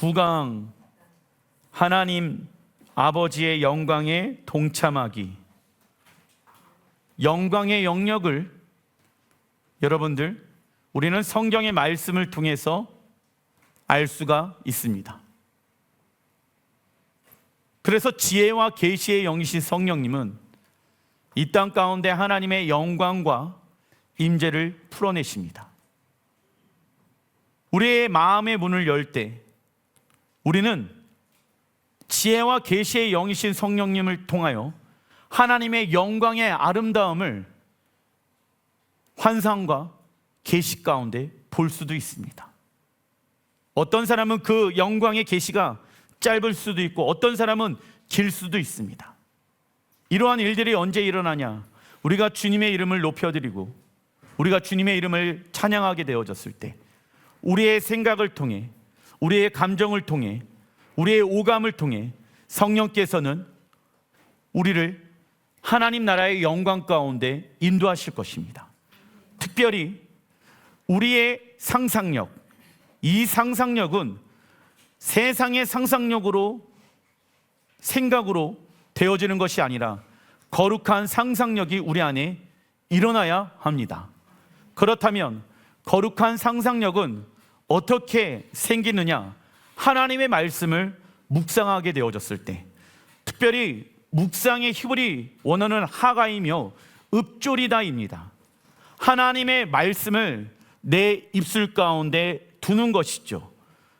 9강 하나님 아버지의 영광에 동참하기. 영광의 영역을 여러분들 우리는 성경의 말씀을 통해서 알 수가 있습니다. 그래서 지혜와 계시의 영이신 성령님은 이 땅 가운데 하나님의 영광과 임재를 풀어내십니다. 우리의 마음의 문을 열 때 우리는 지혜와 계시의 영이신 성령님을 통하여 하나님의 영광의 아름다움을 환상과 계시 가운데 볼 수도 있습니다. 어떤 사람은 그 영광의 계시가 짧을 수도 있고 어떤 사람은 길 수도 있습니다. 이러한 일들이 언제 일어나냐? 우리가 주님의 이름을 높여드리고 우리가 주님의 이름을 찬양하게 되어졌을 때 우리의 생각을 통해, 우리의 감정을 통해, 우리의 오감을 통해 성령께서는 우리를 하나님 나라의 영광 가운데 인도하실 것입니다. 특별히 우리의 상상력, 이 상상력은 세상의 상상력으로, 생각으로 되어지는 것이 아니라 거룩한 상상력이 우리 안에 일어나야 합니다. 그렇다면 거룩한 상상력은 어떻게 생기느냐? 하나님의 말씀을 묵상하게 되어졌을 때, 특별히 묵상의 히브리 원어는 하가이며 읍조리다입니다. 하나님의 말씀을 내 입술 가운데 두는 것이죠.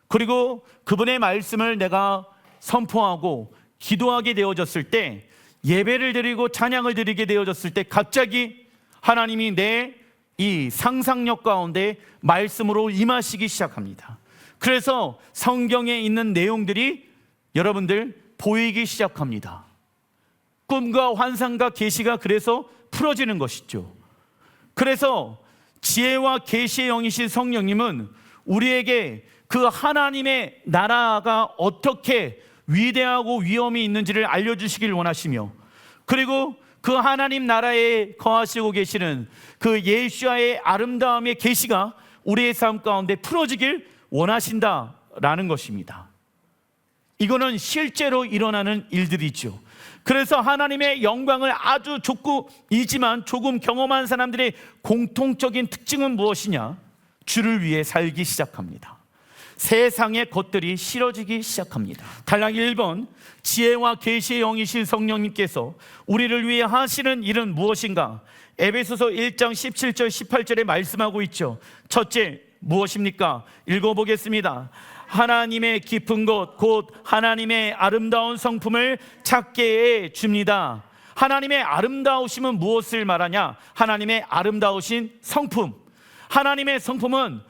그리고 그분의 말씀을 내가 선포하고 기도하게 되어졌을 때, 예배를 드리고 찬양을 드리게 되어졌을 때 갑자기 하나님이 내 이 상상력 가운데 말씀으로 임하시기 시작합니다. 그래서 성경에 있는 내용들이 여러분들 보이기 시작합니다. 꿈과 환상과 계시가 그래서 풀어지는 것이죠. 그래서 지혜와 계시의 영이신 성령님은 우리에게 그 하나님의 나라가 어떻게 위대하고 위엄이 있는지를 알려주시길 원하시며, 그리고 그 하나님 나라에 거하시고 계시는 그 예수와의 아름다움의 계시가 우리의 삶 가운데 풀어지길 원하신다라는 것입니다. 이거는 실제로 일어나는 일들이죠. 그래서 하나님의 영광을 아주 좁고이지만 조금 경험한 사람들의 공통적인 특징은 무엇이냐? 주를 위해 살기 시작합니다. 세상의 것들이 싫어지기 시작합니다. 단락 1번, 지혜와 계시의 영이신 성령님께서 우리를 위해 하시는 일은 무엇인가? 에베소서 1장 17절 18절에 말씀하고 있죠. 첫째, 무엇입니까? 읽어보겠습니다. 하나님의 깊은 것, 곧 하나님의 아름다운 성품을 찾게 해 줍니다. 하나님의 아름다우심은 무엇을 말하냐? 하나님의 아름다우신 성품. 하나님의 성품은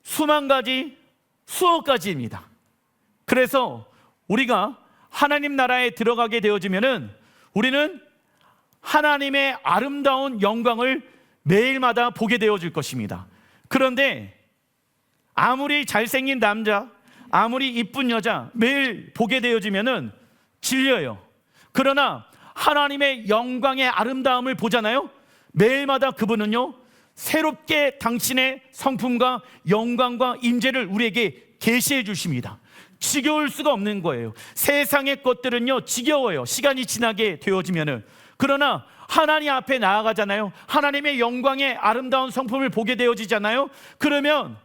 수만 가지, 수억 가지입니다. 그래서 우리가 하나님 나라에 들어가게 되어지면은 우리는 하나님의 아름다운 영광을 매일마다 보게 되어질 것입니다. 그런데 아무리 잘생긴 남자, 아무리 이쁜 여자 매일 보게 되어지면은 질려요. 그러나 하나님의 영광의 아름다움을 보잖아요. 매일마다 그분은요, 새롭게 당신의 성품과 영광과 임재를 우리에게 계시해 주십니다. 지겨울 수가 없는 거예요. 세상의 것들은요 지겨워요, 시간이 지나게 되어지면은. 그러나 하나님 앞에 나아가잖아요. 하나님의 영광의 아름다운 성품을 보게 되어지잖아요. 그러면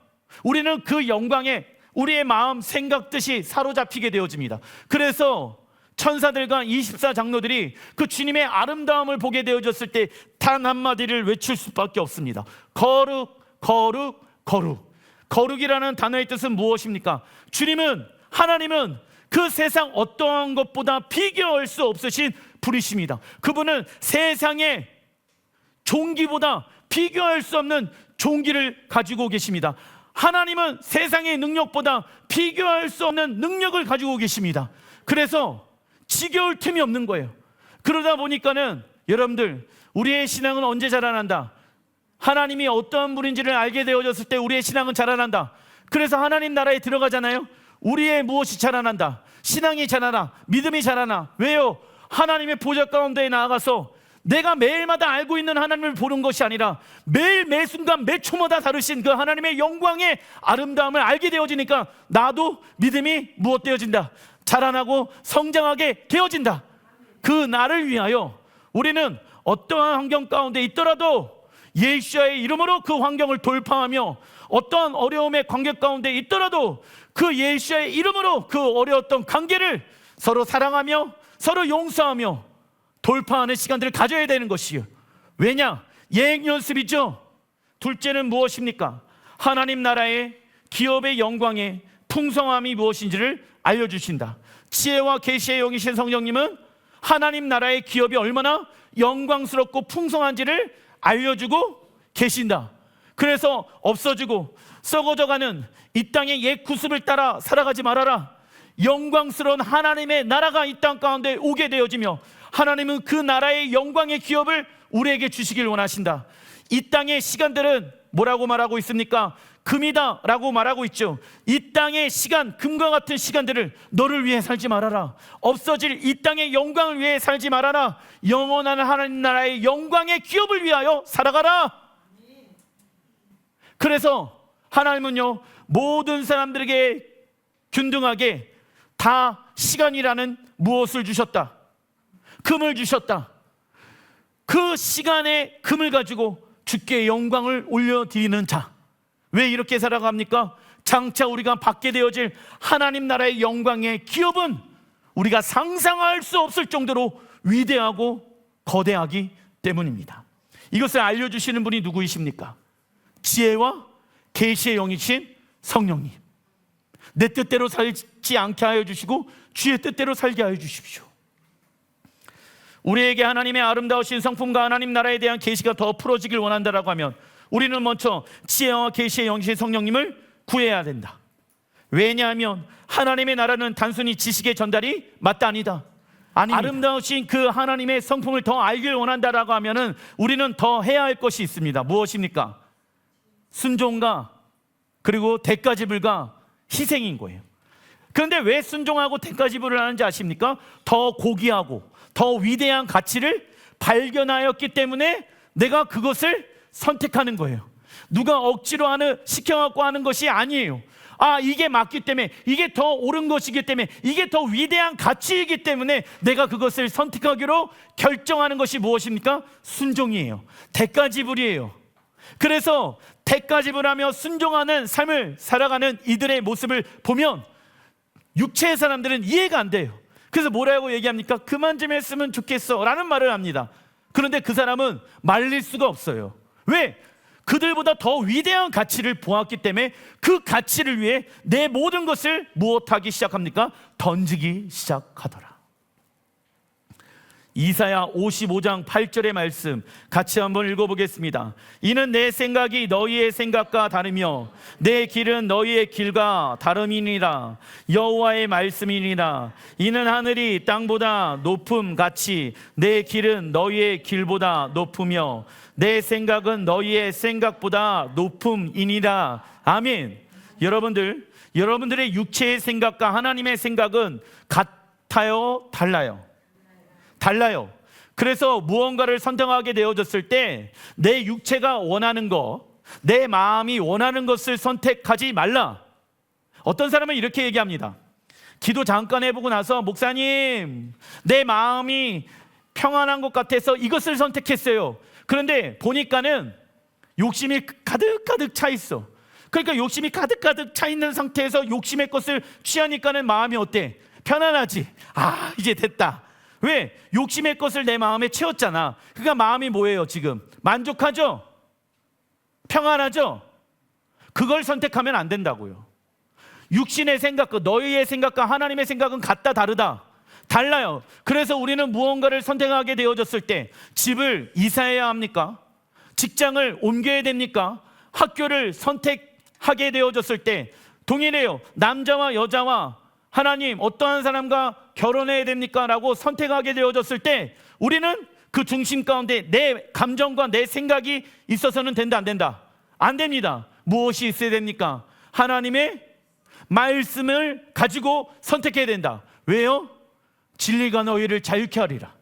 우리는 그 영광에 우리의 마음, 생각, 뜻이 사로잡히게 되어집니다. 그래서 천사들과 24장로들이 그 주님의 아름다움을 보게 되어졌을 때 단 한마디를 외칠 수밖에 없습니다. 거룩, 거룩, 거룩. 거룩이라는 단어의 뜻은 무엇입니까? 주님은, 하나님은 그 세상 어떠한 것보다 비교할 수 없으신 분이십니다. 그분은 세상의 종기보다 비교할 수 없는 종기를 가지고 계십니다. 하나님은 세상의 능력보다 비교할 수 없는 능력을 가지고 계십니다. 그래서 지겨울 틈이 없는 거예요. 그러다 보니까는 여러분들, 우리의 신앙은 언제 자라난다? 하나님이 어떠한 분인지를 알게 되어졌을 때 우리의 신앙은 자라난다. 그래서 하나님 나라에 들어가잖아요. 우리의 무엇이 자라난다? 신앙이 자라나, 믿음이 자라나. 왜요? 하나님의 보좌 가운데에 나아가서 내가 매일마다 알고 있는 하나님을 보는 것이 아니라 매일 매 순간 매 초마다 다르신 그 하나님의 영광의 아름다움을 알게 되어지니까 나도 믿음이 무엇 되어진다? 자라나고 성장하게 되어진다. 그 나를 위하여 우리는 어떠한 환경 가운데 있더라도 예수의 이름으로 그 환경을 돌파하며 어떠한 어려움의 관계 가운데 있더라도 그 예수의 이름으로 그 어려웠던 관계를 서로 사랑하며 서로 용서하며 돌파하는 시간들을 가져야 되는 것이요. 왜냐? 예행 연습이죠. 둘째는 무엇입니까? 하나님 나라의 기업의 영광의 풍성함이 무엇인지를 알려주신다. 지혜와 계시의 영이신 성령님은 하나님 나라의 기업이 얼마나 영광스럽고 풍성한지를 알려주고 계신다. 그래서 없어지고 썩어져가는 이 땅의 옛 구습을 따라 살아가지 말아라. 영광스러운 하나님의 나라가 이 땅 가운데 오게 되어지며 하나님은 그 나라의 영광의 기업을 우리에게 주시길 원하신다. 이 땅의 시간들은 뭐라고 말하고 있습니까? 금이다 라고 말하고 있죠. 이 땅의 시간, 금과 같은 시간들을 너를 위해 살지 말아라. 없어질 이 땅의 영광을 위해 살지 말아라. 영원한 하나님 나라의 영광의 기업을 위하여 살아가라. 그래서 하나님은요, 모든 사람들에게 균등하게 다 시간이라는 무엇을 주셨다? 금을 주셨다. 그 시간의 금을 가지고 주께 영광을 올려드리는 자. 왜 이렇게 살아갑니까? 장차 우리가 받게 되어질 하나님 나라의 영광의 기업은 우리가 상상할 수 없을 정도로 위대하고 거대하기 때문입니다. 이것을 알려주시는 분이 누구이십니까? 지혜와 계시의 영이신 성령님. 내 뜻대로 살지 않게 하여 주시고 주의 뜻대로 살게 하여 주십시오. 우리에게 하나님의 아름다우신 성품과 하나님 나라에 대한 계시가 더 풀어지길 원한다라고 하면 우리는 먼저 지혜와 계시의 영이신 성령님을 구해야 된다. 왜냐하면 하나님의 나라는 단순히 지식의 전달이 맞다 아니다. 아닙니다. 아름다우신 그 하나님의 성품을 더 알길 원한다라고 하면은 우리는 더 해야 할 것이 있습니다. 무엇입니까? 순종과 그리고 대가지불과 희생인 거예요. 그런데 왜 순종하고 대가지불을 하는지 아십니까? 더 고귀하고 더 위대한 가치를 발견하였기 때문에 내가 그것을 선택하는 거예요. 누가 억지로 시켜갖고 하는 것이 아니에요. 이게 맞기 때문에, 이게 더 옳은 것이기 때문에, 이게 더 위대한 가치이기 때문에 내가 그것을 선택하기로 결정하는 것이 무엇입니까? 순종이에요. 대가지불이에요. 그래서 대가지불하며 순종하는 삶을 살아가는 이들의 모습을 보면 육체의 사람들은 이해가 안 돼요. 그래서 뭐라고 얘기합니까? 그만 좀 했으면 좋겠어 라는 말을 합니다. 그런데 그 사람은 말릴 수가 없어요. 왜? 그들보다 더 위대한 가치를 보았기 때문에 그 가치를 위해 내 모든 것을 무엇하기 시작합니까? 던지기 시작하더라. 이사야 55장 8절의 말씀 같이 한번 읽어보겠습니다. 이는 내 생각이 너희의 생각과 다르며 내 길은 너희의 길과 다름이니라. 여호와의 말씀이니라. 이는 하늘이 땅보다 높음 같이 내 길은 너희의 길보다 높으며 내 생각은 너희의 생각보다 높음이니라. 아멘. 여러분들의 육체의 생각과 하나님의 생각은 같아요? 달라요. 그래서 무언가를 선택하게 되어졌을 때 내 육체가 원하는 것, 내 마음이 원하는 것을 선택하지 말라. 어떤 사람은 이렇게 얘기합니다. 기도 잠깐 해보고 나서 목사님, 내 마음이 평안한 것 같아서 이것을 선택했어요. 그런데 보니까는 욕심이 가득가득 차 있어. 그러니까 욕심이 가득가득 차 있는 상태에서 욕심의 것을 취하니까는 마음이 어때? 편안하지. 이제 됐다. 왜? 욕심의 것을 내 마음에 채웠잖아. 그러니까 마음이 뭐예요 지금? 만족하죠? 평안하죠? 그걸 선택하면 안 된다고요. 육신의 생각과 너희의 생각과 하나님의 생각은 같다 다르다. 달라요. 그래서 우리는 무언가를 선택하게 되어졌을 때 집을 이사해야 합니까? 직장을 옮겨야 됩니까? 학교를 선택하게 되어졌을 때 동일해요. 남자와 여자와 하나님 어떠한 사람과 결혼해야 됩니까? 라고 선택하게 되어졌을 때 우리는 그 중심 가운데 내 감정과 내 생각이 있어서는 된다 안 된다? 안 됩니다. 무엇이 있어야 됩니까? 하나님의 말씀을 가지고 선택해야 된다. 왜요? 진리가 너희를 자유케 하리라.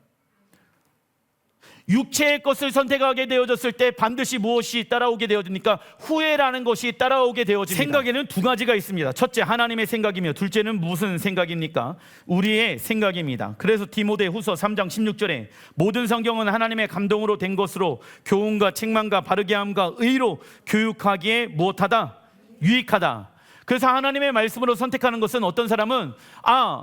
육체의 것을 선택하게 되어졌을 때 반드시 무엇이 따라오게 되어집니까? 후회라는 것이 따라오게 되어집니다. 생각에는 두 가지가 있습니다. 첫째, 하나님의 생각이며 둘째는 무슨 생각입니까? 우리의 생각입니다. 그래서 디모데후서 3장 16절에 모든 성경은 하나님의 감동으로 된 것으로 교훈과 책망과 바르게 함과 의로 교육하기에 무엇하다? 유익하다. 그래서 하나님의 말씀으로 선택하는 것은 어떤 사람은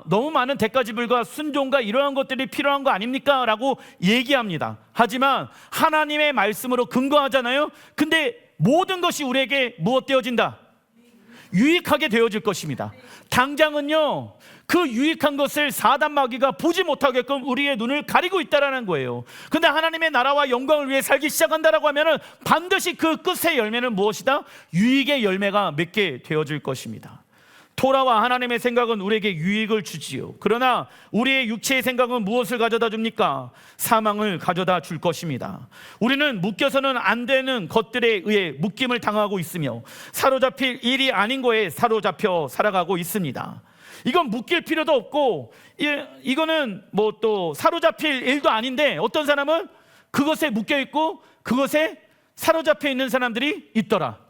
너무 많은 대가지불과 순종과 이러한 것들이 필요한 거 아닙니까? 라고 얘기합니다. 하지만 하나님의 말씀으로 근거하잖아요. 근데 모든 것이 우리에게 무엇 되어진다? 유익하게 되어질 것입니다. 당장은요, 그 유익한 것을 사단 마귀가 보지 못하게끔 우리의 눈을 가리고 있다라는 거예요. 근데 하나님의 나라와 영광을 위해 살기 시작한다라고 하면은 반드시 그 끝의 열매는 무엇이다? 유익의 열매가 맺게 되어질 것입니다. 토라와 하나님의 생각은 우리에게 유익을 주지요. 그러나 우리의 육체의 생각은 무엇을 가져다 줍니까? 사망을 가져다 줄 것입니다. 우리는 묶여서는 안 되는 것들에 의해 묶임을 당하고 있으며 사로잡힐 일이 아닌 거에 사로잡혀 살아가고 있습니다. 이건 묶일 필요도 없고 이거는 뭐 또 사로잡힐 일도 아닌데 어떤 사람은 그것에 묶여 있고 그것에 사로잡혀 있는 사람들이 있더라.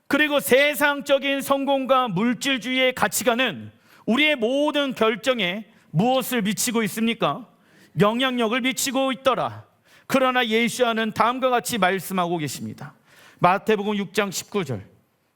그리고 세상적인 성공과 물질주의의 가치관은 우리의 모든 결정에 무엇을 미치고 있습니까? 영향력을 미치고 있더라. 그러나 예수와는 다음과 같이 말씀하고 계십니다. 마태복음 6장 19절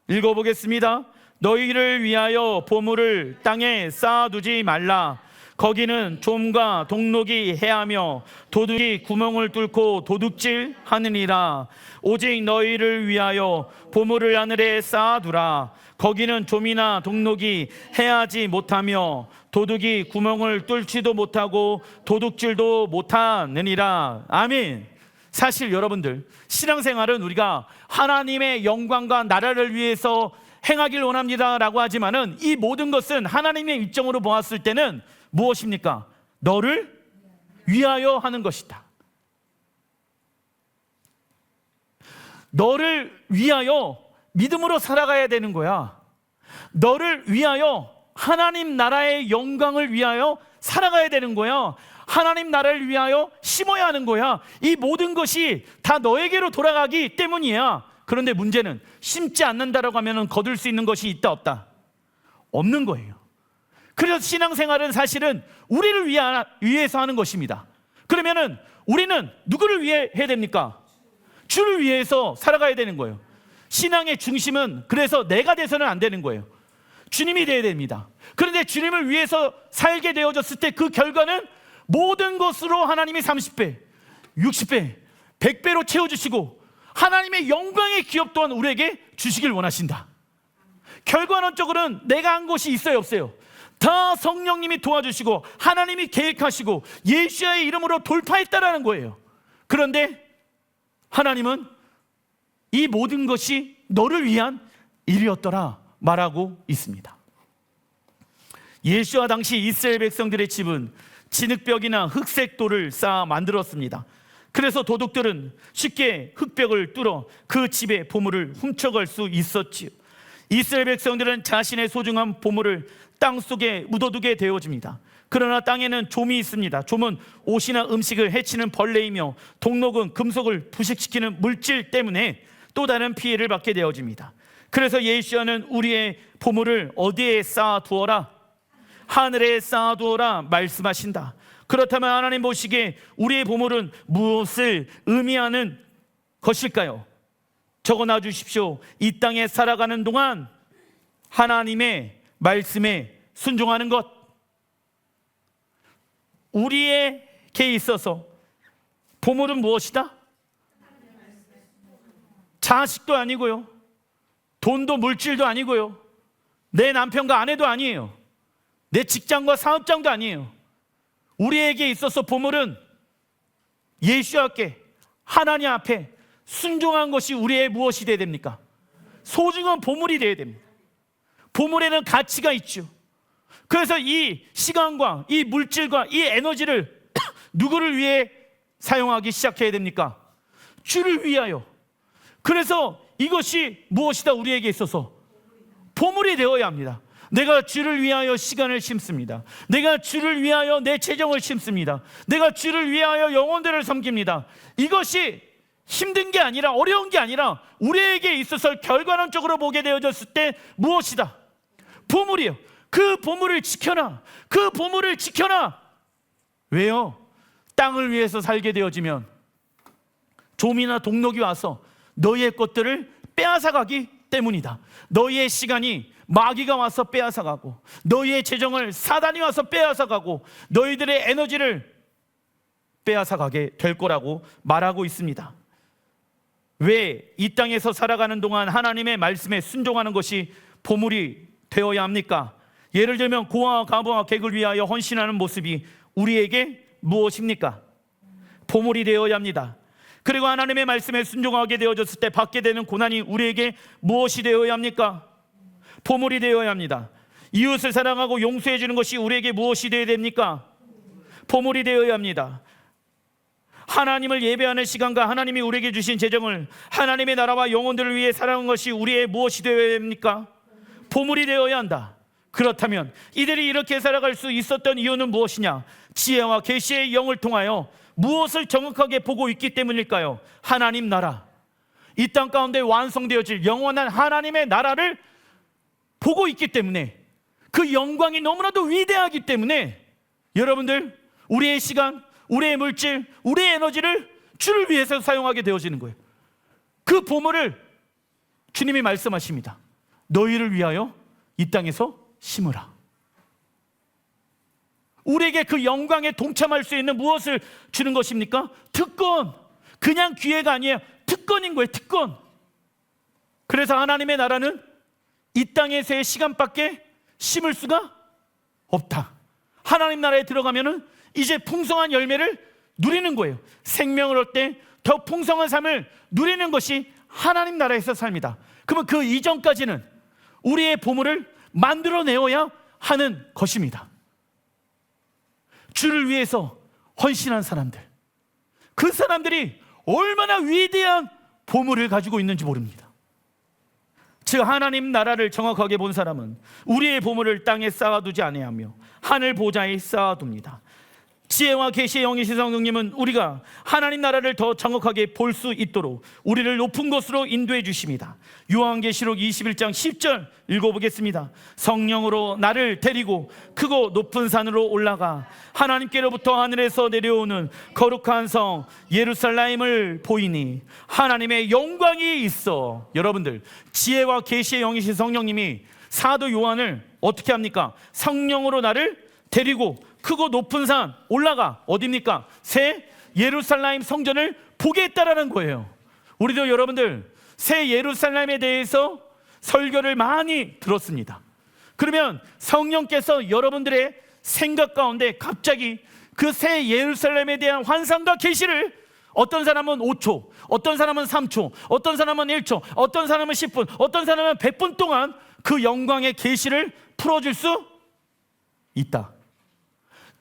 읽어보겠습니다. 너희를 위하여 보물을 땅에 쌓아두지 말라. 거기는 좀과 동록이 해하며 도둑이 구멍을 뚫고 도둑질 하느니라. 오직 너희를 위하여 보물을 하늘에 쌓아두라. 거기는 좀이나 동록이 해하지 못하며 도둑이 구멍을 뚫지도 못하고 도둑질도 못하느니라. 아멘. 사실 여러분들, 신앙생활은 우리가 하나님의 영광과 나라를 위해서 행하길 원합니다라고 하지만은 이 모든 것은 하나님의 입장으로 보았을 때는 무엇입니까? 너를 위하여 하는 것이다. 너를 위하여 믿음으로 살아가야 되는 거야. 너를 위하여 하나님 나라의 영광을 위하여 살아가야 되는 거야. 하나님 나라를 위하여 심어야 하는 거야. 이 모든 것이 다 너에게로 돌아가기 때문이야. 그런데 문제는 심지 않는다라고 하면 거둘 수 있는 것이 있다 없다? 없는 거예요. 그래서 신앙생활은 사실은 우리를 위해서 하는 것입니다. 그러면은 우리는 누구를 위해 해야 됩니까? 주를 위해서 살아가야 되는 거예요. 신앙의 중심은 그래서 내가 돼서는 안 되는 거예요. 주님이 되어야 됩니다. 그런데 주님을 위해서 살게 되어졌을 때 그 결과는 모든 것으로 하나님이 30배, 60배, 100배로 채워주시고 하나님의 영광의 기업 또한 우리에게 주시길 원하신다. 결과론적으로는 내가 한 것이 있어요 없어요? 다 성령님이 도와주시고 하나님이 계획하시고 예수의 이름으로 돌파했다라는 거예요. 그런데 하나님은 이 모든 것이 너를 위한 일이었더라 말하고 있습니다. 예수와 당시 이스라엘 백성들의 집은 진흙벽이나 흑색 돌을 쌓아 만들었습니다. 그래서 도둑들은 쉽게 흙벽을 뚫어 그 집의 보물을 훔쳐갈 수 있었지요. 이스라엘 백성들은 자신의 소중한 보물을 땅속에 묻어두게 되어집니다. 그러나 땅에는 좀이 있습니다. 좀은 옷이나 음식을 해치는 벌레이며 동록은 금속을 부식시키는 물질 때문에 또 다른 피해를 받게 되어집니다. 그래서 예수와는 우리의 보물을 어디에 쌓아두어라? 하늘에 쌓아두어라 말씀하신다. 그렇다면 하나님 보시기에 우리의 보물은 무엇을 의미하는 것일까요? 적어놔 주십시오. 이 땅에 살아가는 동안 하나님의 말씀에 순종하는 것. 우리에게 있어서 보물은 무엇이다? 자식도 아니고요, 돈도 물질도 아니고요, 내 남편과 아내도 아니에요, 내 직장과 사업장도 아니에요. 우리에게 있어서 보물은 예수께 하나님 앞에 순종한 것이 우리의 무엇이 되어야 됩니까? 소중한 보물이 되어야 됩니다. 보물에는 가치가 있죠. 그래서 이 시간과 이 물질과 이 에너지를 누구를 위해 사용하기 시작해야 됩니까? 주를 위하여. 그래서 이것이 무엇이다? 우리에게 있어서 보물이 되어야 합니다. 내가 주를 위하여 시간을 심습니다. 내가 주를 위하여 내 재정을 심습니다. 내가 주를 위하여 영혼들을 섬깁니다. 이것이 힘든 게 아니라, 어려운 게 아니라 우리에게 있어서 결과론적으로 보게 되어졌을 때 무엇이다? 보물이요. 그 보물을 지켜라. 그 보물을 지켜라. 왜요? 땅을 위해서 살게 되어지면 좀이나 동록이 와서 너희의 것들을 빼앗아가기 때문이다. 너희의 시간이 마귀가 와서 빼앗아가고, 너희의 재정을 사단이 와서 빼앗아가고, 너희들의 에너지를 빼앗아가게 될 거라고 말하고 있습니다. 왜 이 땅에서 살아가는 동안 하나님의 말씀에 순종하는 것이 보물이 되어야 합니까? 예를 들면 고아와 가부와 객을 위하여 헌신하는 모습이 우리에게 무엇입니까? 보물이 되어야 합니다. 그리고 하나님의 말씀에 순종하게 되어졌을 때 받게 되는 고난이 우리에게 무엇이 되어야 합니까? 보물이 되어야 합니다. 이웃을 사랑하고 용서해 주는 것이 우리에게 무엇이 되어야 됩니까? 보물이 되어야 합니다. 하나님을 예배하는 시간과 하나님이 우리에게 주신 재정을, 하나님의 나라와 영혼들을 위해 살아가는 것이 우리의 무엇이 되어야 됩니까? 보물이 되어야 한다. 그렇다면 이들이 이렇게 살아갈 수 있었던 이유는 무엇이냐? 지혜와 계시의 영을 통하여 무엇을 정확하게 보고 있기 때문일까요? 하나님 나라, 이 땅 가운데 완성되어질 영원한 하나님의 나라를 보고 있기 때문에, 그 영광이 너무나도 위대하기 때문에 여러분들, 우리의 시간, 우리의 물질, 우리의 에너지를 주를 위해서 사용하게 되어지는 거예요. 그 보물을 주님이 말씀하십니다. 너희를 위하여 이 땅에서 심으라. 우리에게 그 영광에 동참할 수 있는 무엇을 주는 것입니까? 특권. 그냥 기회가 아니에요. 특권인 거예요. 특권. 그래서 하나님의 나라는 이 땅에서의 시간밖에 심을 수가 없다. 하나님 나라에 들어가면은 이제 풍성한 열매를 누리는 거예요. 생명을 얻을 때 더 풍성한 삶을 누리는 것이 하나님 나라에서 삶이다. 그러면 그 이전까지는 우리의 보물을 만들어내어야 하는 것입니다. 주를 위해서 헌신한 사람들, 그 사람들이 얼마나 위대한 보물을 가지고 있는지 모릅니다. 즉 하나님 나라를 정확하게 본 사람은 우리의 보물을 땅에 쌓아두지 아니하며 하늘 보좌에 쌓아둡니다. 지혜와 계시의 영이신 성령님은 우리가 하나님 나라를 더 정확하게 볼 수 있도록 우리를 높은 곳으로 인도해 주십니다. 요한계시록 21장 10절 읽어보겠습니다. 성령으로 나를 데리고 크고 높은 산으로 올라가 하나님께로부터 하늘에서 내려오는 거룩한 성 예루살렘을 보이니 하나님의 영광이 있어. 여러분들, 지혜와 계시의 영이신 성령님이 사도 요한을 어떻게 합니까? 성령으로 나를 데리고 크고 높은 산 올라가, 어디입니까? 새 예루살렘 성전을 보게 했다라는 거예요. 우리도 여러분들 새 예루살렘에 대해서 설교를 많이 들었습니다. 그러면 성령께서 여러분들의 생각 가운데 갑자기 그 새 예루살렘에 대한 환상과 계시를, 어떤 사람은 5초, 어떤 사람은 3초, 어떤 사람은 1초, 어떤 사람은 10분, 어떤 사람은 100분 동안 그 영광의 계시를 풀어줄 수 있다.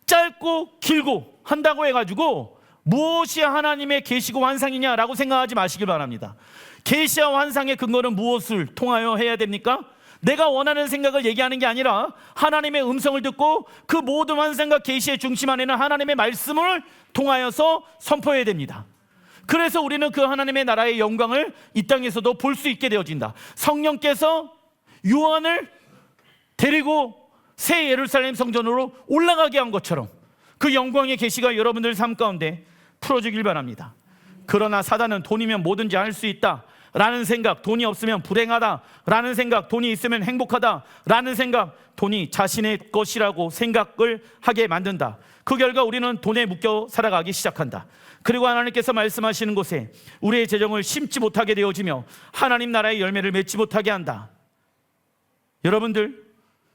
짧고 길고 한다고 해가지고 무엇이 하나님의 계시고 환상이냐라고 생각하지 마시길 바랍니다. 계시와 환상의 근거는 무엇을 통하여 해야 됩니까? 내가 원하는 생각을 얘기하는 게 아니라 하나님의 음성을 듣고 그 모든 환상과 계시의 중심 안에는 하나님의 말씀을 통하여서 선포해야 됩니다. 그래서 우리는 그 하나님의 나라의 영광을 이 땅에서도 볼 수 있게 되어진다. 성령께서 요한을 데리고 새 예루살렘 성전으로 올라가게 한 것처럼 그 영광의 계시가 여러분들 삶 가운데 풀어지길 바랍니다. 그러나 사단은 돈이면 뭐든지 할 수 있다 라는 생각, 돈이 없으면 불행하다 라는 생각, 돈이 있으면 행복하다 라는 생각, 돈이 자신의 것이라고 생각을 하게 만든다. 그 결과 우리는 돈에 묶여 살아가기 시작한다. 그리고 하나님께서 말씀하시는 곳에 우리의 재정을 심지 못하게 되어지며 하나님 나라의 열매를 맺지 못하게 한다. 여러분들,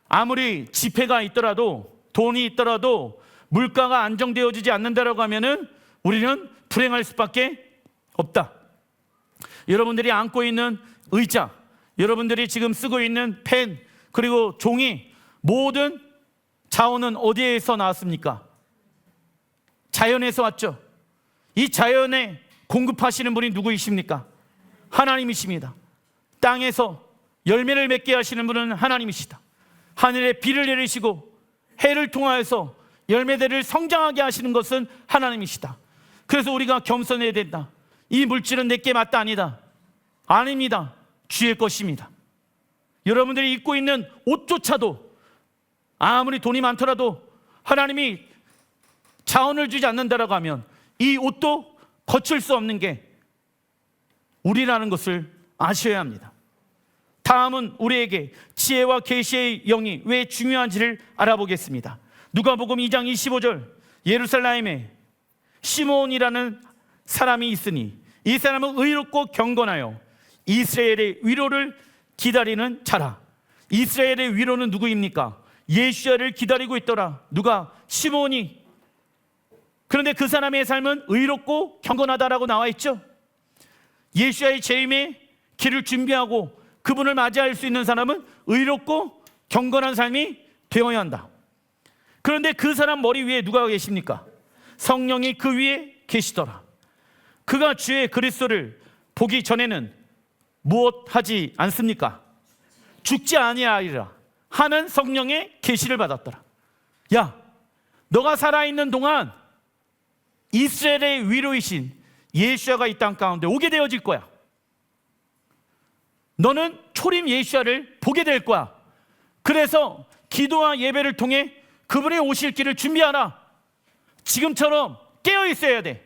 아무리 지폐가 있더라도, 돈이 있더라도 물가가 안정되어지지 않는다라고 하면은 우리는 불행할 수밖에 없다. 여러분들이 안고 있는 의자, 여러분들이 지금 쓰고 있는 펜, 그리고 종이, 모든 자원은 어디에서 나왔습니까? 자연에서 왔죠. 이 자연에 공급하시는 분이 누구이십니까? 하나님이십니다. 땅에서 열매를 맺게 하시는 분은 하나님이시다. 하늘에 비를 내리시고 해를 통하여서 열매들을 성장하게 하시는 것은 하나님이시다. 그래서 우리가 겸손해야 된다. 이 물질은 내게 맞다 아니다. 아닙니다. 주의 것입니다. 여러분들이 입고 있는 옷조차도 아무리 돈이 많더라도 하나님이 자원을 주지 않는다라고 하면 이 옷도 거칠 수 없는 게 우리라는 것을 아셔야 합니다. 다음은 우리에게 지혜와 계시의 영이 왜 중요한지를 알아보겠습니다. 누가복음 2장 25절, 예루살렘에 시몬이라는 사람이 있으니 이 사람은 의롭고 경건하여 이스라엘의 위로를 기다리는 자라. 이스라엘의 위로는 누구입니까? 예수야를 기다리고 있더라. 누가? 시몬이. 그런데 그 사람의 삶은 의롭고 경건하다라고 나와 있죠. 예수야의 재림의 길을 준비하고 그분을 맞이할 수 있는 사람은 의롭고 경건한 삶이 되어야 한다. 그런데 그 사람 머리 위에 누가 계십니까? 성령이 그 위에 계시더라. 그가 주의 그리스도를 보기 전에는 무엇 하지 않습니까? 죽지 아니하리라 하는 성령의 계시를 받았더라. 야, 너가 살아있는 동안 이스라엘의 위로이신 예수야가 이 땅 가운데 오게 되어질 거야. 너는 초림 예수야를 보게 될 거야. 그래서 기도와 예배를 통해 그분이 오실 길을 준비하라. 지금처럼 깨어 있어야 돼.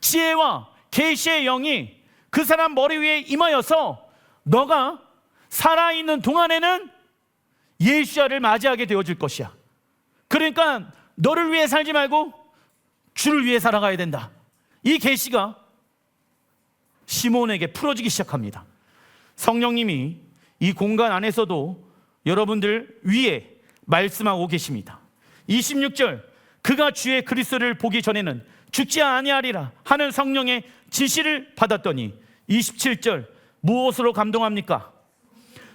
지혜와 계시의 영이 그 사람 머리 위에 임하여서 너가 살아있는 동안에는 예수야를 맞이하게 되어질 것이야. 그러니까 너를 위해 살지 말고 주를 위해 살아가야 된다. 이 계시가 시몬에게 풀어지기 시작합니다. 성령님이 이 공간 안에서도 여러분들 위에 말씀하고 계십니다. 26절, 그가 주의 그리스도를 보기 전에는 죽지 아니하리라 하는 성령의 지시를 받았더니 27절, 무엇으로 감동합니까?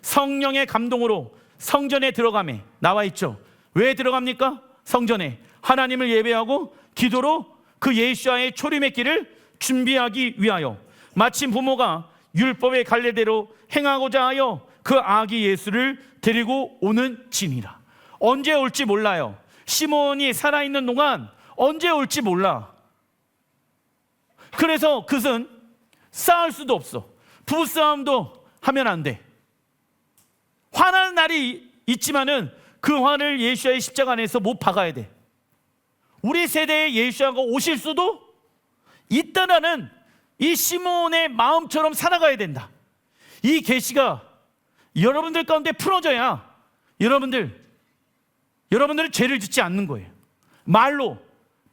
성령의 감동으로 성전에 들어가매 나와 있죠. 왜 들어갑니까? 성전에 하나님을 예배하고 기도로 그 예수와의 초림의 길을 준비하기 위하여 마침 부모가 율법의 갈래대로 행하고자 하여 그 아기 예수를 데리고 오는 진이라. 언제 올지 몰라요. 시몬이 살아있는 동안 언제 올지 몰라. 그래서 그것은 싸울 수도 없어. 부부싸움도 하면 안 돼. 화나는 날이 있지만은 그 화를 예수와의 십자가 안에서 못 박아야 돼. 우리 세대에 예수와가 오실 수도 있다라는 이 시몬의 마음처럼 살아가야 된다. 이 계시가 여러분들 가운데 풀어져야 여러분들은 죄를 짓지 않는 거예요. 말로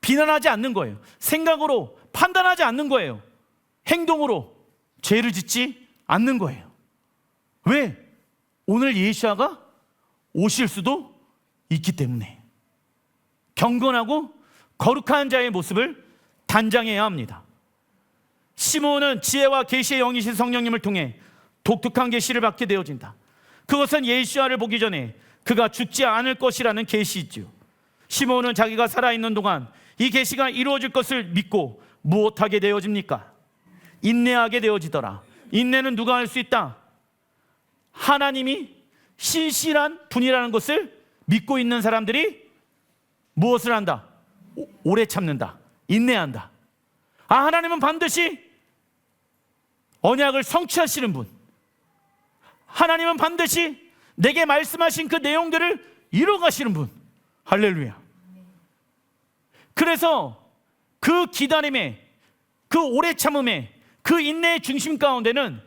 비난하지 않는 거예요. 생각으로 판단하지 않는 거예요. 행동으로 죄를 짓지 않는 거예요. 왜? 오늘 예수아가 오실 수도 있기 때문에 경건하고 거룩한 자의 모습을 단장해야 합니다. 시몬은 지혜와 계시의 영이신 성령님을 통해 독특한 계시를 받게 되어진다. 그것은 예수아를 보기 전에 그가 죽지 않을 것이라는 계시이지요. 시몬은 자기가 살아있는 동안 이 계시가 이루어질 것을 믿고 무엇하게 되어집니까? 인내하게 되어지더라. 인내는 누가 할 수 있다? 하나님이 신실한 분이라는 것을 믿고 있는 사람들이 무엇을 한다? 오래 참는다. 인내한다. 하나님은 반드시 언약을 성취하시는 분, 하나님은 반드시 내게 말씀하신 그 내용들을 이루어가시는 분. 할렐루야. 그래서 그 기다림에, 그 오래 참음에, 그 인내의 중심 가운데는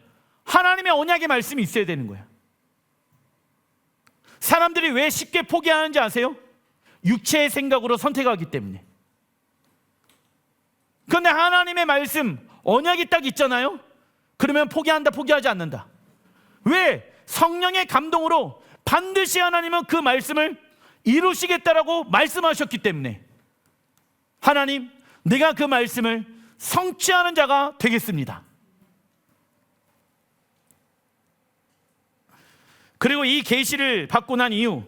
하나님의 언약의 말씀이 있어야 되는 거야. 사람들이 왜 쉽게 포기하는지 아세요? 육체의 생각으로 선택하기 때문에. 그런데 하나님의 말씀, 언약이 딱 있잖아요. 그러면 포기한다, 포기하지 않는다. 왜? 성령의 감동으로 반드시 하나님은 그 말씀을 이루시겠다라고 말씀하셨기 때문에 하나님, 내가 그 말씀을 성취하는 자가 되겠습니다. 그리고 이 계시를 받고 난 이후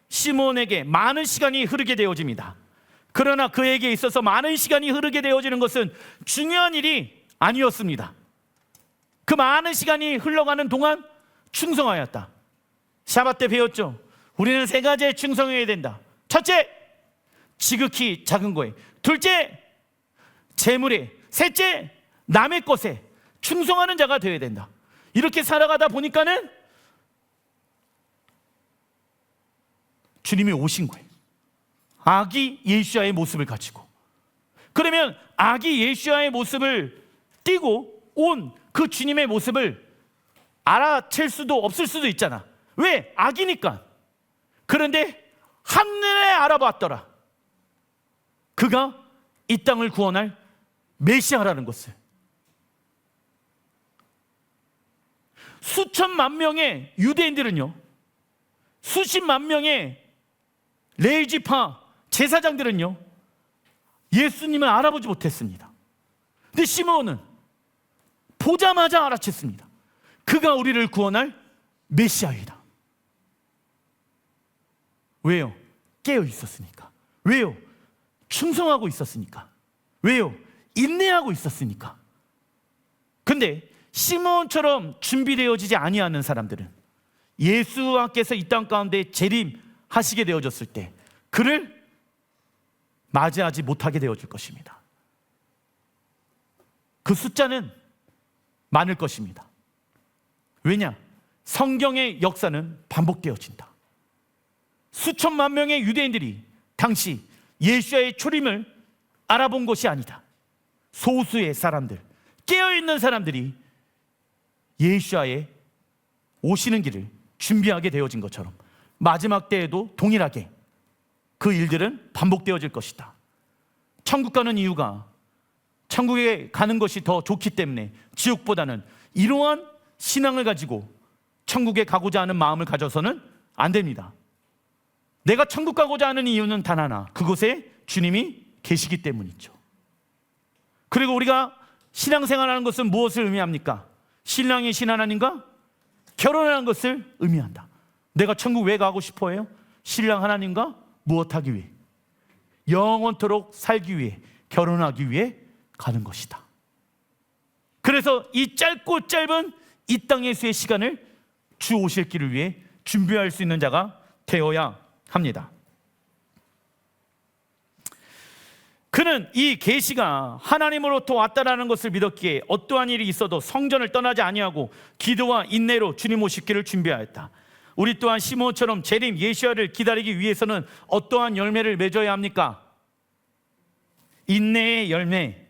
시몬에게 많은 시간이 흐르게 되어집니다. 그러나 그에게 있어서 많은 시간이 흐르게 되어지는 것은 중요한 일이 아니었습니다. 그 많은 시간이 흘러가는 동안 충성하였다. 샤밧 때 배웠죠. 우리는 세 가지에 충성해야 된다. 첫째, 지극히 작은 거에. 둘째, 재물에. 셋째, 남의 것에 충성하는 자가 되어야 된다. 이렇게 살아가다 보니까는 주님이 오신 거예요. 아기 예수아의 모습을 가지고. 그러면 아기 예수아의 모습을 띠고 온 그 주님의 모습을 알아챌 수도 없을 수도 있잖아. 왜? 아기니까. 그런데 한눈에 알아봤더라. 그가 이 땅을 구원할 메시아라는 것을. 수천만 명의 유대인들은요, 수십만 명의 레위지파 제사장들은요, 예수님을 알아보지 못했습니다. 근데 시므온은 보자마자 알아챘습니다. 그가 우리를 구원할 메시아이다. 왜요? 깨어 있었으니까. 왜요? 충성하고 있었으니까. 왜요? 인내하고 있었으니까. 근데 시므온처럼 준비되어지지 아니하는 사람들은 예수께서 이 땅 가운데 재림하시게 되어졌을 때 그를 맞이하지 못하게 되어질 것입니다. 그 숫자는 많을 것입니다. 왜냐? 성경의 역사는 반복되어진다. 수천만 명의 유대인들이 당시 예수의 초림을 알아본 것이 아니다. 소수의 사람들, 깨어있는 사람들이 예수의 오시는 길을 준비하게 되어진 것처럼 마지막 때에도 동일하게 그 일들은 반복되어질 것이다. 천국 가는 이유가 천국에 가는 것이 더 좋기 때문에 지옥보다는 이러한 신앙을 가지고 천국에 가고자 하는 마음을 가져서는 안 됩니다. 내가 천국 가고자 하는 이유는 단 하나, 그곳에 주님이 계시기 때문이죠. 그리고 우리가 신앙생활하는 것은 무엇을 의미합니까? 신랑이 신 하나님과 결혼하는 것을 의미한다. 내가 천국 왜 가고 싶어 해요? 신랑 하나님과 무엇하기 위해? 영원토록 살기 위해, 결혼하기 위해 가는 것이다. 그래서 이 짧고 짧은 이 땅에서의 시간을 주 오실 길을 위해 준비할 수 있는 자가 되어야 합니다. 그는 이 계시가 하나님으로부터 왔다라는 것을 믿었기에 어떠한 일이 있어도 성전을 떠나지 아니하고 기도와 인내로 주님 오실 길을 준비하였다. 우리 또한 시므온처럼 재림 예수야를 기다리기 위해서는 어떠한 열매를 맺어야 합니까? 인내의 열매.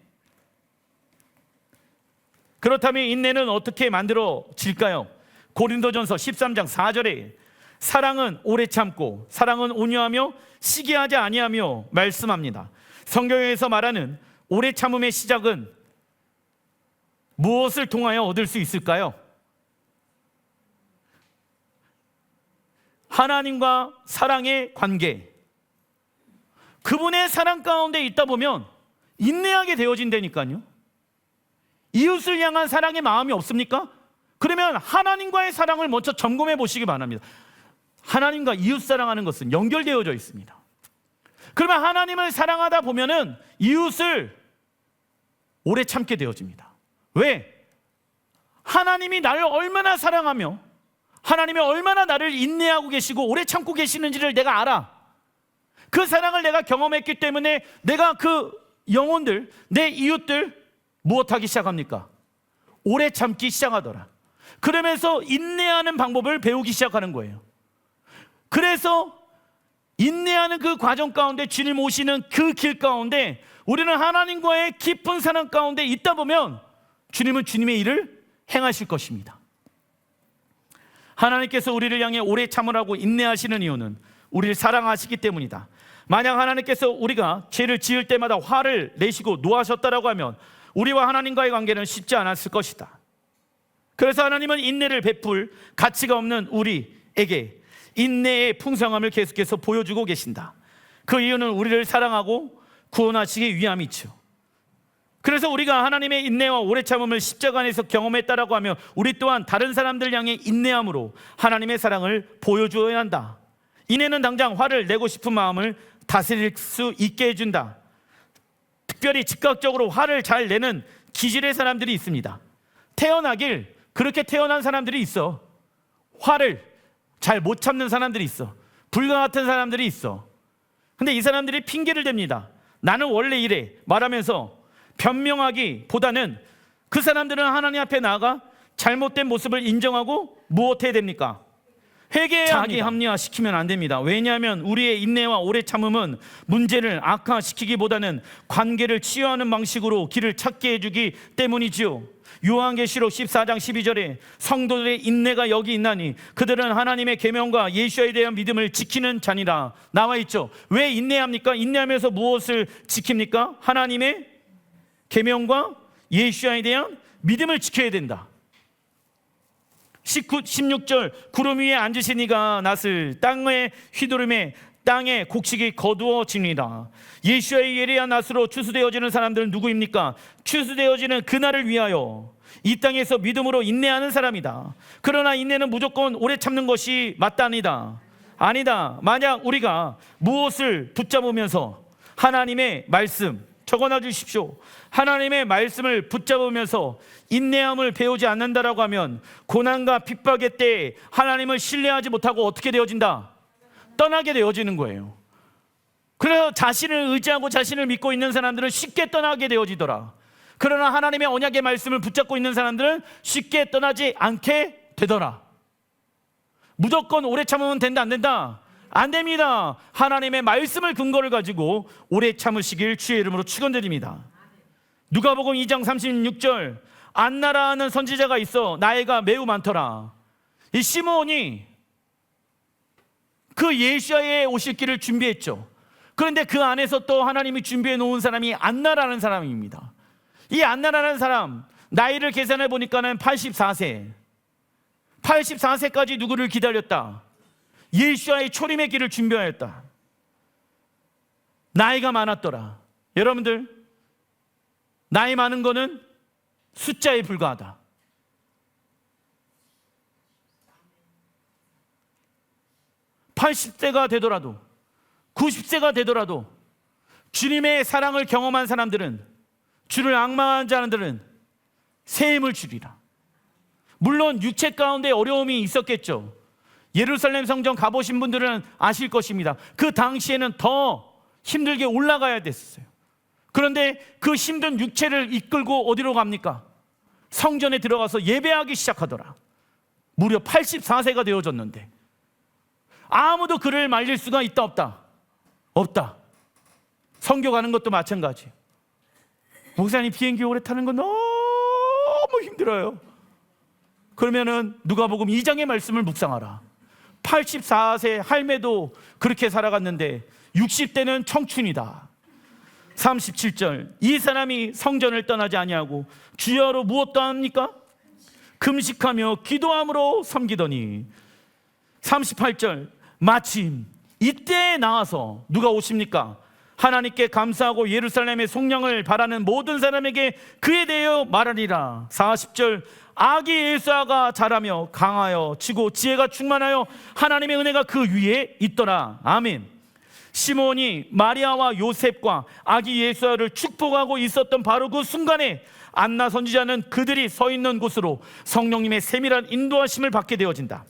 그렇다면 인내는 어떻게 만들어질까요? 고린도전서 13장 4절에 사랑은 오래 참고 사랑은 온유하며 시기하지 아니하며 말씀합니다. 성경에서 말하는 오래 참음의 시작은 무엇을 통하여 얻을 수 있을까요? 하나님과 사랑의 관계, 그분의 사랑 가운데 있다 보면 인내하게 되어진다니까요. 이웃을 향한 사랑의 마음이 없습니까? 그러면 하나님과의 사랑을 먼저 점검해 보시기 바랍니다. 하나님과 이웃 사랑하는 것은 연결되어져 있습니다. 그러면 하나님을 사랑하다 보면은 이웃을 오래 참게 되어집니다. 왜? 하나님이 나를 얼마나 사랑하며 하나님이 얼마나 나를 인내하고 계시고 오래 참고 계시는지를 내가 알아. 그 사랑을 내가 경험했기 때문에 내가 그 영혼들, 내 이웃들 무엇하기 시작합니까? 오래 참기 시작하더라. 그러면서 인내하는 방법을 배우기 시작하는 거예요. 그래서 인내하는 그 과정 가운데 주님 오시는 그 길 가운데 우리는 하나님과의 깊은 사랑 가운데 있다 보면 주님은 주님의 일을 행하실 것입니다. 하나님께서 우리를 향해 오래 참으라고 인내하시는 이유는 우리를 사랑하시기 때문이다. 만약 하나님께서 우리가 죄를 지을 때마다 화를 내시고 노하셨다라고 하면 우리와 하나님과의 관계는 쉽지 않았을 것이다. 그래서 하나님은 인내를 베풀 가치가 없는 우리에게 인내의 풍성함을 계속해서 보여주고 계신다. 그 이유는 우리를 사랑하고 구원하시기 위함이죠. 그래서 우리가 하나님의 인내와 오래 참음을 십자가 안에서 경험했다라고 하면 우리 또한 다른 사람들 향해 인내함으로 하나님의 사랑을 보여주어야 한다. 인내는 당장 화를 내고 싶은 마음을 다스릴 수 있게 해준다. 특별히 즉각적으로 화를 잘 내는 기질의 사람들이 있습니다. 그렇게 태어난 사람들이 있어. 화를 잘 못 참는 사람들이 있어. 불과 같은 사람들이 있어. 근데 이 사람들이 핑계를 댑니다. 나는 원래 이래 말하면서 변명하기보다는 그 사람들은 하나님 앞에 나아가 잘못된 모습을 인정하고 무엇해야 됩니까? 회개해야 합니다. 자기 합리화시키면 안 됩니다. 왜냐하면 우리의 인내와 오래 참음은 문제를 악화시키기보다는 관계를 치유하는 방식으로 길을 찾게 해주기 때문이지요. 요한계시록 14장 12절에 성도들의 인내가 여기 있나니 그들은 하나님의 계명과 예수에 대한 믿음을 지키는 자니라 나와 있죠. 왜 인내합니까? 인내하면서 무엇을 지킵니까? 하나님의 계명과 예수에 대한 믿음을 지켜야 된다. 16절 구름 위에 앉으신 이가 낫을 땅의 휘두름에 땅의 곡식이 거두어지니라. 예수의 예리한 낫으로 추수되어지는 사람들은 누구입니까? 추수되어지는 그날을 위하여 이 땅에서 믿음으로 인내하는 사람이다. 그러나 인내는 무조건 오래 참는 것이 마땅하다. 아니다. 만약 우리가 무엇을 붙잡으면서 하나님의 말씀 적어놔 주십시오. 하나님의 말씀을 붙잡으면서 인내함을 배우지 않는다라고 하면 고난과 핍박의 때에 하나님을 신뢰하지 못하고 어떻게 되어진다? 떠나게 되어지는 거예요. 그래서 자신을 의지하고 자신을 믿고 있는 사람들은 쉽게 떠나게 되어지더라. 그러나 하나님의 언약의 말씀을 붙잡고 있는 사람들은 쉽게 떠나지 않게 되더라. 무조건 오래 참으면 된다 안 된다? 안 됩니다. 하나님의 말씀을 근거를 가지고 오래 참으시길 주의 이름으로 축원드립니다. 누가복음 2장 36절 안나라 하는 선지자가 있어 나이가 매우 많더라. 이 시므온이 그 예수야에 오실 길을 준비했죠. 그런데 그 안에서 또 하나님이 준비해 놓은 사람이 안나라는 사람입니다. 이 안나라는 사람 나이를 계산해 보니까는 84세 84세까지 누구를 기다렸다? 예수와의 초림의 길을 준비하였다. 나이가 많았더라. 여러분들 나이 많은 거는 숫자에 불과하다. 80세가 되더라도 90세가 되더라도 주님의 사랑을 경험한 사람들은 주를 앙망한 자들은 새 힘을 주리라. 물론 육체 가운데 어려움이 있었겠죠. 예루살렘 성전 가보신 분들은 아실 것입니다. 그 당시에는 더 힘들게 올라가야 됐어요. 그런데 그 힘든 육체를 이끌고 어디로 갑니까? 성전에 들어가서 예배하기 시작하더라. 무려 84세가 되어졌는데 아무도 그를 말릴 수가 있다 없다? 없다. 선교 가는 것도 마찬가지. 목사님 비행기 오래 타는 거 너무 힘들어요. 그러면은 누가복음 2장의 말씀을 묵상하라. 84세 할매도 그렇게 살아갔는데 60대는 청춘이다. 37절 이 사람이 성전을 떠나지 아니하고 주여로 무엇도 합니까? 금식하며 기도함으로 섬기더니 38절 마침 이때에 나와서 누가 오십니까? 하나님께 감사하고 예루살렘의 속량을 바라는 모든 사람에게 그에 대하여 말하리라. 40절 아기 예수아가 자라며 강하여 지고 지혜가 충만하여 하나님의 은혜가 그 위에 있더라. 아멘. 시몬이 마리아와 요셉과 아기 예수아를 축복하고 있었던 바로 그 순간에 안나 선지자는 그들이 서 있는 곳으로 성령님의 세밀한 인도하심을 받게 되어진다.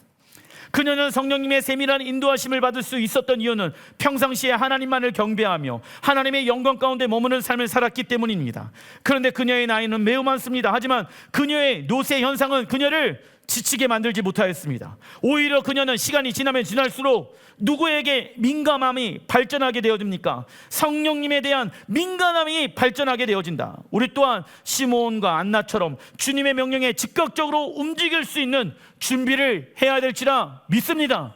그녀는 성령님의 세밀한 인도하심을 받을 수 있었던 이유는 평상시에 하나님만을 경배하며 하나님의 영광 가운데 머무는 삶을 살았기 때문입니다. 그런데 그녀의 나이는 매우 많습니다. 하지만 그녀의 노쇠 현상은 그녀를 지치게 만들지 못하였습니다. 오히려 그녀는 시간이 지나면 지날수록 누구에게 민감함이 발전하게 되어집니까? 성령님에 대한 민감함이 발전하게 되어진다. 우리 또한 시므온과 안나처럼 주님의 명령에 즉각적으로 움직일 수 있는 준비를 해야 될지라 믿습니다.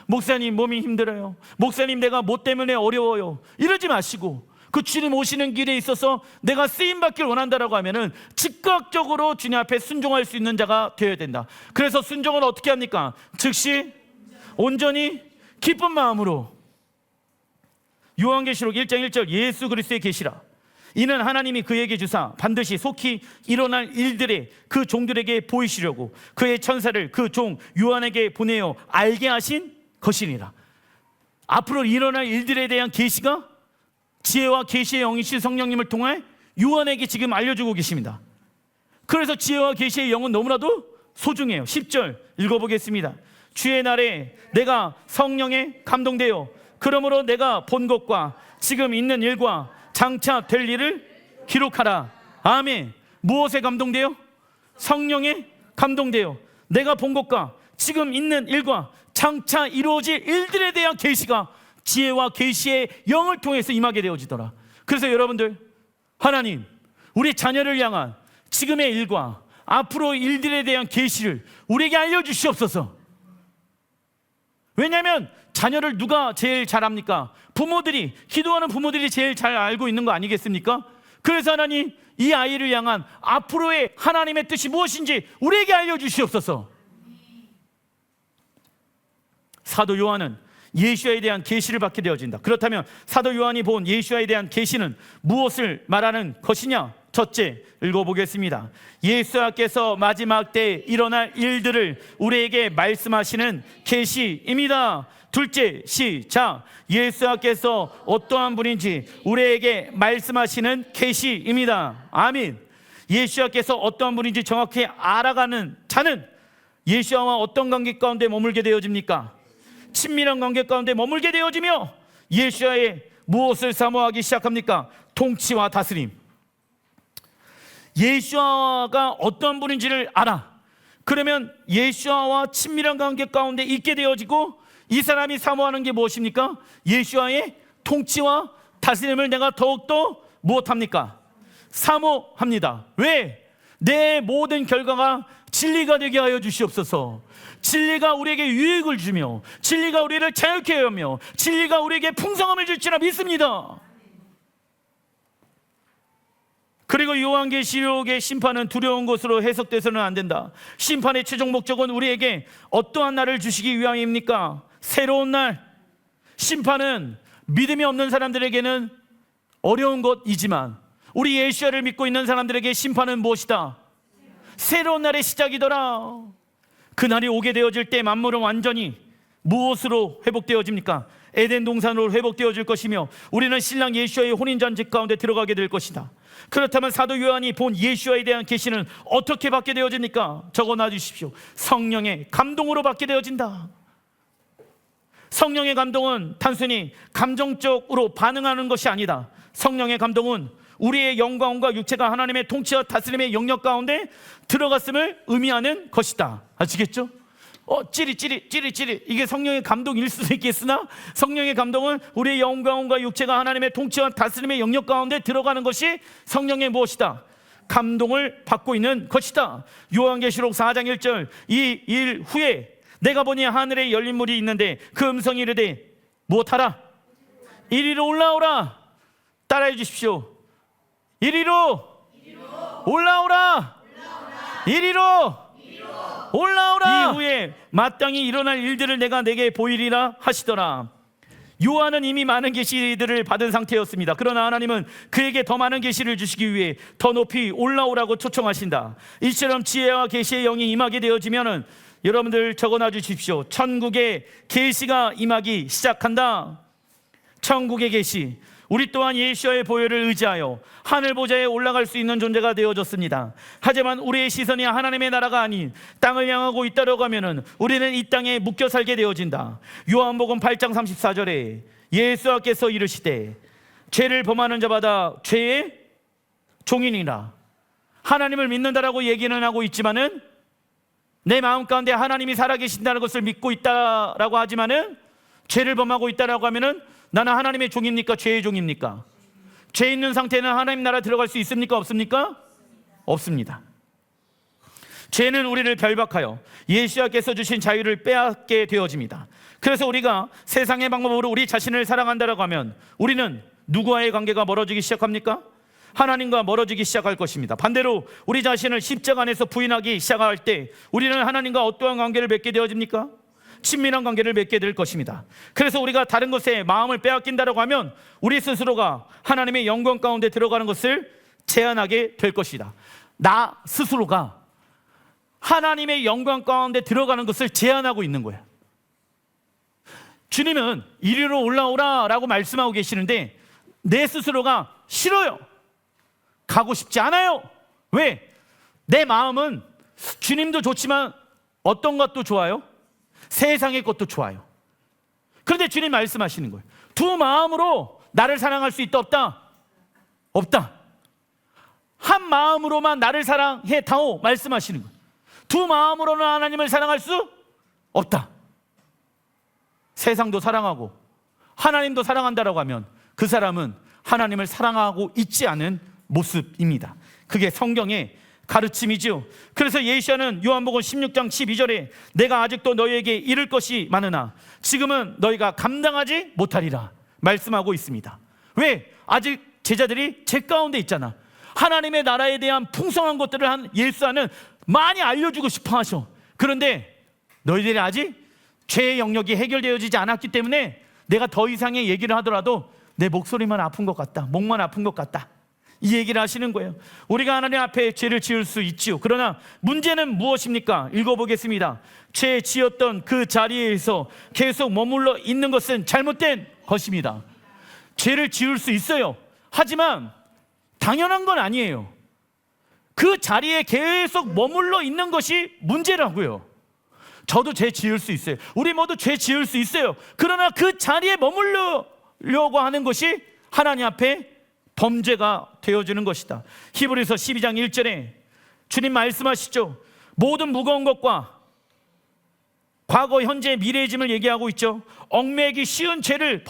목사님 몸이 힘들어요. 목사님 내가 뭐 때문에 어려워요. 이러지 마시고 그 주님 오시는 길에 있어서 내가 쓰임받기를 원한다라고 하면은 즉각적으로 주님 앞에 순종할 수 있는 자가 되어야 된다. 그래서 순종은 어떻게 합니까? 즉시 온전히 기쁜 마음으로. 요한계시록 1장 1절 예수 그리스도의 계시라. 이는 하나님이 그에게 주사 반드시 속히 일어날 일들에 그 종들에게 보이시려고 그의 천사를 그 종 요한에게 보내어 알게 하신 것이니라. 앞으로 일어날 일들에 대한 계시가 지혜와 계시의 영이신 성령님을 통해 요한에게 지금 알려주고 계십니다. 그래서 지혜와 계시의 영은 너무나도 소중해요. 10절 읽어보겠습니다. 주의 날에 내가 성령에 감동되어 그러므로 내가 본 것과 지금 있는 일과 장차 될 일을 기록하라. 아멘. 무엇에 감동되어? 성령에 감동되어 내가 본 것과 지금 있는 일과 장차 이루어질 일들에 대한 계시가 지혜와 계시의 영을 통해서 임하게 되어지더라. 그래서 여러분들, 하나님 우리 자녀를 향한 지금의 일과 앞으로 일들에 대한 계시를 우리에게 알려주시옵소서. 왜냐하면 자녀를 누가 제일 잘 압니까? 부모들이, 기도하는 부모들이 제일 잘 알고 있는 거 아니겠습니까? 그래서 하나님, 이 아이를 향한 앞으로의 하나님의 뜻이 무엇인지 우리에게 알려주시옵소서. 사도 요한은 예수야에 대한 계시를 받게 되어진다. 그렇다면 사도 요한이 본 예수야에 대한 계시는 무엇을 말하는 것이냐? 첫째, 읽어보겠습니다. 예수야께서 마지막 때 일어날 일들을 우리에게 말씀하시는 계시입니다. 둘째, 시작. 예수야께서 어떠한 분인지 우리에게 말씀하시는 계시입니다. 아멘. 예수야께서 어떠한 분인지 정확히 알아가는 자는 예수야와 어떤 관계 가운데 머물게 되어집니까? 친밀한 관계 가운데 머물게 되어지며 예수야의 무엇을 사모하기 시작합니까? 통치와 다스림. 예수야가 어떤 분인지를 알아. 그러면 예수야와 친밀한 관계 가운데 있게 되어지고 이 사람이 사모하는 게 무엇입니까? 예수야의 통치와 다스림을 내가 더욱더 무엇합니까? 사모합니다. 왜? 내 모든 결과가 진리가 되게 하여 주시옵소서. 진리가 우리에게 유익을 주며 진리가 우리를 자유케 하며 진리가 우리에게 풍성함을 줄지라 믿습니다. 그리고 요한계시록의 심판은 두려운 것으로 해석돼서는 안 된다. 심판의 최종 목적은 우리에게 어떠한 날을 주시기 위함입니까? 새로운 날. 심판은 믿음이 없는 사람들에게는 어려운 것이지만 우리 예수야를 믿고 있는 사람들에게 심판은 무엇이다? 새로운 날의 시작이더라. 그날이 오게 되어질 때 만물은 완전히 무엇으로 회복되어집니까? 에덴 동산으로 회복되어질 것이며 우리는 신랑 예수야의 혼인잔치 가운데 들어가게 될 것이다. 그렇다면 사도 요한이 본 예수야에 대한 계시는 어떻게 받게 되어집니까? 적어놔 주십시오. 성령의 감동으로 받게 되어진다. 성령의 감동은 단순히 감정적으로 반응하는 것이 아니다. 성령의 감동은 우리의 영광과 육체가 하나님의 통치와 다스림의 영역 가운데 들어갔음을 의미하는 것이다. 아시겠죠? 찌릿찌릿 이게 성령의 감동일 수도 있겠으나 성령의 감동은 우리의 영광과 육체가 하나님의 통치와 다스림의 영역 가운데 들어가는 것이 성령의 무엇이다? 감동을 받고 있는 것이다. 요한계시록 4장 1절 이 일 후에 내가 보니 하늘에 열린 문이 있는데 그 음성이 이르되 무엇하라? 이리로 올라오라. 따라해 주십시오. 이리로 올라오라. 이리로 올라오라. 이후에 마땅히 일어날 일들을 내가 내게 보이리라 하시더라. 요한은 이미 많은 계시들을 받은 상태였습니다. 그러나 하나님은 그에게 더 많은 계시를 주시기 위해 더 높이 올라오라고 초청하신다. 이처럼 지혜와 계시의 영이 임하게 되어지면은 여러분들 적어놔 주십시오. 천국의 계시가 임하기 시작한다. 천국의 계시. 우리 또한 예수야의 보혈을 의지하여 하늘 보좌에 올라갈 수 있는 존재가 되어졌습니다. 하지만 우리의 시선이 하나님의 나라가 아닌 땅을 향하고 있다고 하면은 우리는 이 땅에 묶여 살게 되어진다. 요한복음 8장 34절에 예수께서 이르시되 죄를 범하는 자마다 죄의 종이니라. 하나님을 믿는다라고 얘기는 하고 있지만은 내 마음 가운데 하나님이 살아계신다는 것을 믿고 있다라고 하지만은 죄를 범하고 있다라고 하면은 나는 하나님의 종입니까? 죄의 종입니까? 죄 있는 상태는 하나님 나라 들어갈 수 있습니까? 없습니까? 없습니다. 죄는 우리를 결박하여 예수께서 주신 자유를 빼앗게 되어집니다. 그래서 우리가 세상의 방법으로 우리 자신을 사랑한다라고 하면 우리는 누구와의 관계가 멀어지기 시작합니까? 하나님과 멀어지기 시작할 것입니다. 반대로 우리 자신을 십자가 안에서 부인하기 시작할 때 우리는 하나님과 어떠한 관계를 맺게 되어집니까? 친밀한 관계를 맺게 될 것입니다. 그래서 우리가 다른 것에 마음을 빼앗긴다고 하면 우리 스스로가 하나님의 영광 가운데 들어가는 것을 제한하게 될 것이다. 나 스스로가 하나님의 영광 가운데 들어가는 것을 제한하고 있는 거야. 주님은 이리로 올라오라 라고 말씀하고 계시는데 내 스스로가 싫어요. 가고 싶지 않아요. 왜? 내 마음은 주님도 좋지만 어떤 것도 좋아요? 세상의 것도 좋아요. 그런데 주님 말씀하시는 거예요. 두 마음으로 나를 사랑할 수 있다 없다? 없다. 한 마음으로만 나를 사랑해 다오 말씀하시는 거예요. 두 마음으로는 하나님을 사랑할 수 없다. 세상도 사랑하고 하나님도 사랑한다라고 하면 그 사람은 하나님을 사랑하고 있지 않은 모습입니다. 그게 성경의 가르침이죠. 그래서 예시야는 요한복음 16장 12절에 내가 아직도 너희에게 이를 것이 많으나 지금은 너희가 감당하지 못하리라 말씀하고 있습니다. 왜? 아직 제자들이 제 가운데 있잖아. 하나님의 나라에 대한 풍성한 것들을 예수와는 많이 알려주고 싶어 하셔. 그런데 너희들이 아직 죄의 영역이 해결되어지지 않았기 때문에 내가 더 이상의 얘기를 하더라도 내 목소리만 아픈 것 같다, 목만 아픈 것 같다, 이 얘기를 하시는 거예요. 우리가 하나님 앞에 죄를 지을 수 있지요. 그러나 문제는 무엇입니까? 읽어보겠습니다. 죄 지었던 그 자리에서 계속 머물러 있는 것은 잘못된 것입니다. 죄를 지을 수 있어요. 하지만 당연한 건 아니에요. 그 자리에 계속 머물러 있는 것이 문제라고요. 저도 죄 지을 수 있어요. 우리 모두 죄 지을 수 있어요. 그러나 그 자리에 머물려고 하는 것이 하나님 앞에 범죄가 되어지는 것이다. 히브리서 12장 1절에 주님 말씀하시죠. 모든 무거운 것과 과거, 현재, 미래의 짐을 얘기하고 있죠. 얽매이기 쉬운 죄를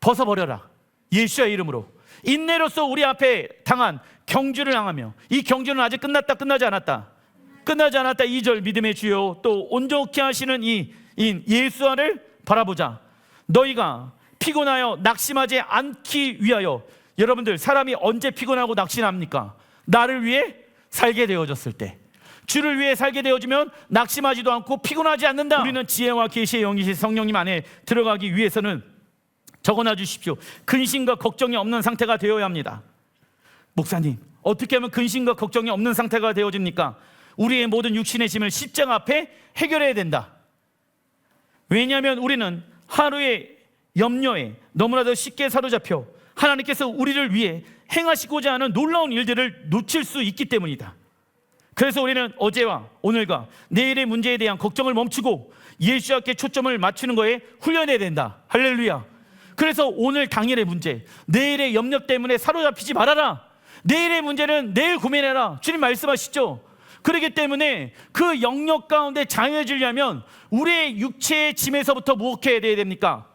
벗어버려라. 예수의 이름으로 인내로서 우리 앞에 당한 경주를 향하며, 이 경주는 아직 끝났다 끝나지 않았다. 2절 믿음의 주요 또 온전케 하시는 이 예수와를 바라보자. 너희가 피곤하여 낙심하지 않기 위하여. 여러분들, 사람이 언제 피곤하고 낙심합니까? 나를 위해 살게 되어졌을 때. 주를 위해 살게 되어지면 낙심하지도 않고 피곤하지 않는다. 우리는 지혜와 계시의 영이신 성령님 안에 들어가기 위해서는 적어놔 주십시오. 근심과 걱정이 없는 상태가 되어야 합니다. 목사님, 어떻게 하면 근심과 걱정이 없는 상태가 되어집니까? 우리의 모든 육신의 짐을 십자가 앞에 해결해야 된다. 왜냐하면 우리는 하루의 염려에 너무나도 쉽게 사로잡혀 하나님께서 우리를 위해 행하시고자 하는 놀라운 일들을 놓칠 수 있기 때문이다. 그래서 우리는 어제와 오늘과 내일의 문제에 대한 걱정을 멈추고 예수께 초점을 맞추는 거에 훈련해야 된다. 할렐루야. 그래서 오늘 당일의 문제, 내일의 염려 때문에 사로잡히지 말아라. 내일의 문제는 내일 고민해라. 주님 말씀하시죠. 그렇기 때문에 그 영역 가운데 자유해지려면 우리의 육체의 짐에서부터 무엇해야 됩니까?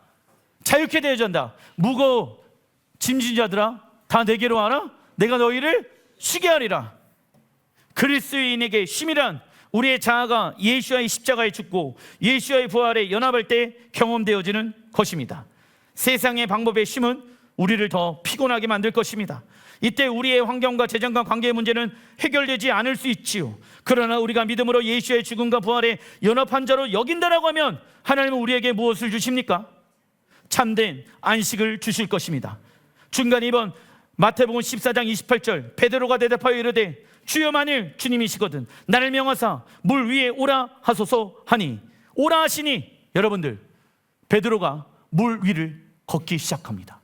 자유케 되어야 한다. 무거워 짐진 자들아, 다 내게로 와라. 내가 너희를 쉬게 하리라. 그리스도인에게 쉼이란 우리의 자아가 예수와의 십자가에 죽고 예수와의 부활에 연합할 때 경험되어지는 것입니다. 세상의 방법의 쉼은 우리를 더 피곤하게 만들 것입니다. 이때 우리의 환경과 재정과 관계의 문제는 해결되지 않을 수 있지요. 그러나 우리가 믿음으로 예수의 죽음과 부활에 연합한 자로 여긴다라고 하면 하나님은 우리에게 무엇을 주십니까? 참된 안식을 주실 것입니다. 중간에 이번 마태복음 14장 28절 베드로가 대답하여 이르되 주여, 만일 주님이시거든 나를 명하사 물 위에 오라 하소서 하니, 오라 하시니, 여러분들, 베드로가 물 위를 걷기 시작합니다.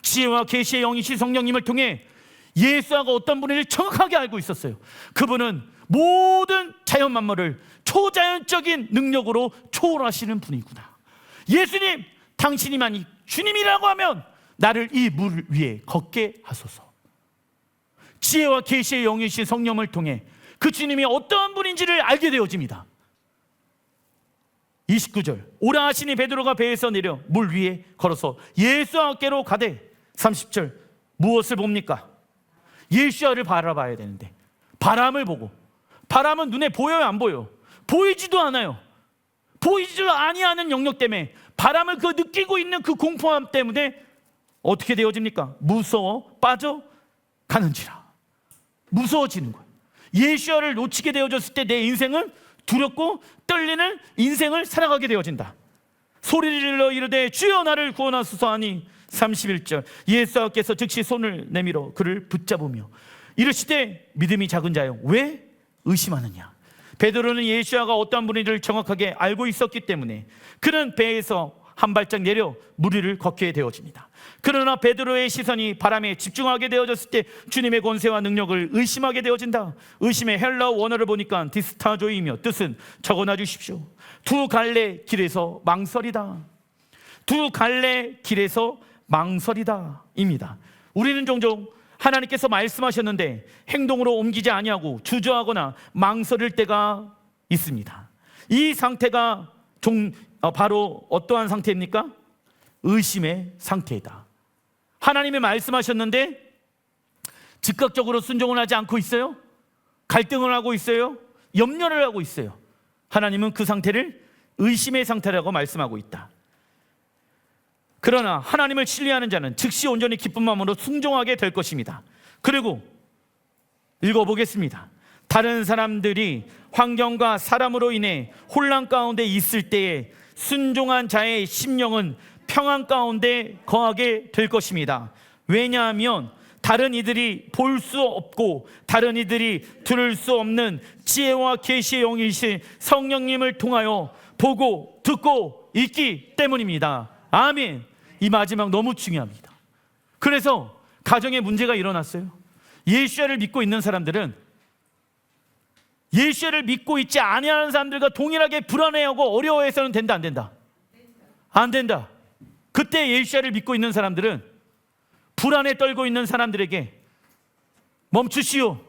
지혜와 계시의 영이신 성령님을 통해 예수가 어떤 분인지 정확하게 알고 있었어요. 그분은 모든 자연 만물을 초자연적인 능력으로 초월하시는 분이구나. 예수님, 당신이만이 주님이라고 하면 나를 이 물 위에 걷게 하소서. 지혜와 계시의 영이신 성령을 통해 그 주님이 어떠한 분인지를 알게 되어집니다. 29절 오라 하시니 베드로가 배에서 내려 물 위에 걸어서 예수께로 가되, 30절 무엇을 봅니까? 예수를 바라봐야 되는데 바람을 보고, 바람은 눈에 보여요, 안 보여요? 보이지도 않아요. 보이지도 아니하는 영역 때문에, 바람을 그 느끼고 있는 그 공포함 때문에 어떻게 되어집니까? 무서워 빠져가는지라. 무서워지는 거예요. 예수를 놓치게 되어졌을 때 내 인생은 두렵고 떨리는 인생을 살아가게 되어진다. 소리를 질러 이르되 주여 나를 구원하소서 하니, 31절 예수께서 즉시 손을 내밀어 그를 붙잡으며 이르시되 믿음이 작은 자여 왜 의심하느냐. 베드로는 예수가 어떠한 분인지를 정확하게 알고 있었기 때문에 그는 배에서 한 발짝 내려 물 위를 걷게 되어집니다. 그러나 베드로의 시선이 바람에 집중하게 되어졌을 때 주님의 권세와 능력을 의심하게 되어진다. 의심의 헬라어 원어를 보니까 디스타조이며 뜻은 적어놔 주십시오. 두 갈래 길에서 망설이다. 두 갈래 길에서 망설이다 입니다. 우리는 종종 하나님께서 말씀하셨는데 행동으로 옮기지 아니하고 주저하거나 망설일 때가 있습니다. 이 상태가 바로 어떠한 상태입니까? 의심의 상태이다. 하나님이 말씀하셨는데 즉각적으로 순종을 하지 않고 있어요? 갈등을 하고 있어요? 염려를 하고 있어요. 하나님은 그 상태를 의심의 상태라고 말씀하고 있다. 그러나 하나님을 신뢰하는 자는 즉시 온전히 기쁜 마음으로 순종하게 될 것입니다. 그리고 읽어보겠습니다. 다른 사람들이 환경과 사람으로 인해 혼란 가운데 있을 때에 순종한 자의 심령은 평안 가운데 거하게 될 것입니다. 왜냐하면 다른 이들이 볼 수 없고 다른 이들이 들을 수 없는 지혜와 계시의 영이신 성령님을 통하여 보고 듣고 있기 때문입니다. 아멘. 이 마지막 너무 중요합니다. 그래서 가정에 문제가 일어났어요. 예수를 믿고 있는 사람들은 예수를 믿고 있지 아니하는 사람들과 동일하게 불안해하고 어려워해서는 된다, 안 된다? 안 된다. 그때 예수를 믿고 있는 사람들은 불안에 떨고 있는 사람들에게 멈추시오.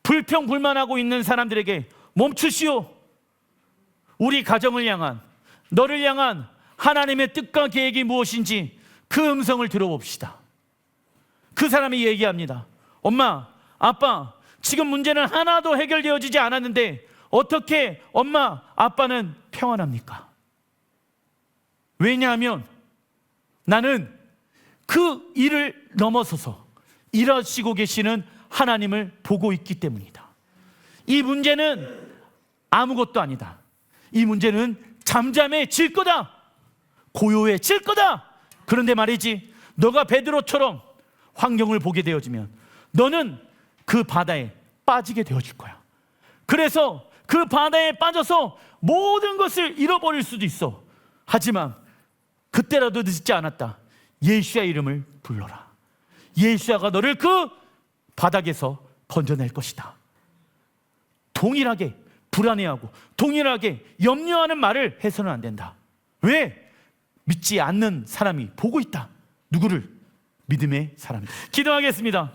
불평불만하고 있는 사람들에게 멈추시오. 우리 가정을 향한, 너를 향한 하나님의 뜻과 계획이 무엇인지 그 음성을 들어봅시다. 그 사람이 얘기합니다. 엄마, 아빠, 지금 문제는 하나도 해결되어지지 않았는데 어떻게 엄마, 아빠는 평안합니까? 왜냐하면 나는 그 일을 넘어서서 일하시고 계시는 하나님을 보고 있기 때문이다. 이 문제는 아무것도 아니다. 이 문제는 잠잠해질 거다. 고요해질 거다. 그런데 말이지, 너가 베드로처럼 환경을 보게 되어지면 너는 그 바다에 빠지게 되어질 거야. 그래서 그 바다에 빠져서 모든 것을 잃어버릴 수도 있어. 하지만 그때라도 늦지 않았다. 예수의 이름을 불러라. 예수가 너를 그 바닥에서 건져낼 것이다. 동일하게 불안해하고 동일하게 염려하는 말을 해서는 안 된다. 왜? 믿지 않는 사람이 보고 있다. 누구를? 믿음의 사람이. 기도하겠습니다.